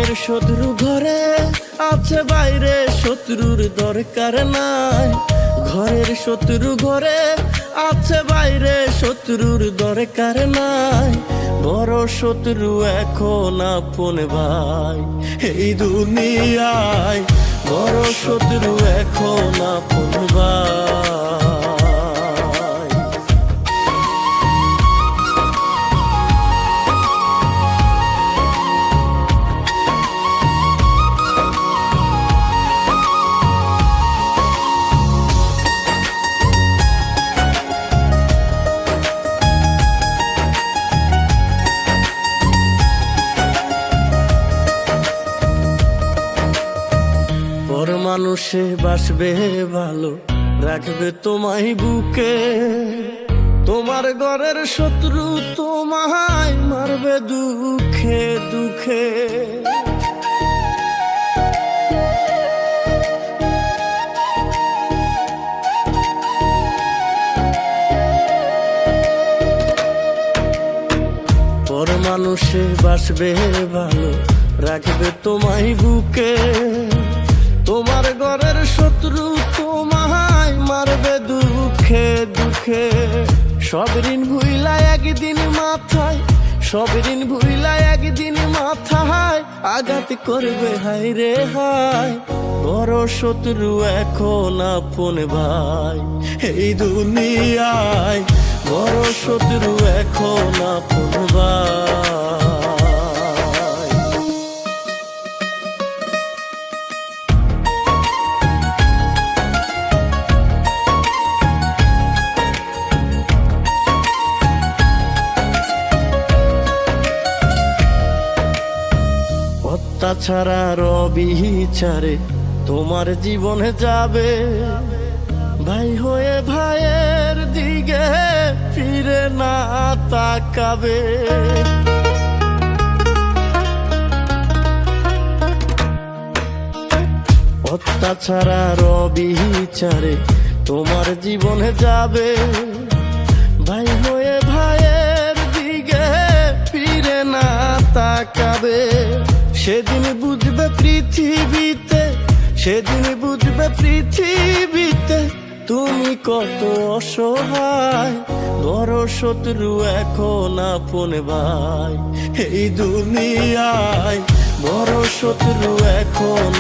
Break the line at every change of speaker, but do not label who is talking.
ঘরের শত্রু ঘরে আছে, বাইরে শত্রুর দরকার নাই। ঘরের শত্রু ঘরে আছে, বাইরে শত্রুর দরকার নাই। বড় শত্রু এখন আপন ভাই এই দুনিয়ায়। বড় শত্রু এখন আপন ভাই। পর মানুষে বাসবে ভালো, রাখবে তোমায় বুকে। তোমার ঘরের শত্রু তোমায় মারবে দুঃখে দুঃখে। পর মানুষে বাসবে ভালো, রাখবে তোমায় বুকে। তোমার ঘরের শত্রু তোমায় মারবে দুঃখে দুঃখে। সব ঋণ ভুইলা একদিন মাথায়, সব ঋণ ভুইলা একদিন মাথায় আঘাত করবে হায় রে হায়। বড় শত্রু এখন আপন ভাই এই দুনিয়ায়। বড় শত্রু এখন আপন ভাই। অত্যাচার অবিচারে তোমার জীবনে যাবে, ভাই হয়ে ভাইয়ের দিকে ফিরে না তাকাবে। অত্যাচার অবিচারে তোমার জীবনে যাবে, ভাই হয়ে ভাইয়ের দিকে ফিরে না তাকাবে। সেদিন বুঝবে পৃথিবীতে, সেদিন বুঝবে পৃথিবীতে তুমি কত অসহায়। বড় শত্রু এখন আপন ভাই এই দুনিয়ায়। বড় শত্রু এখন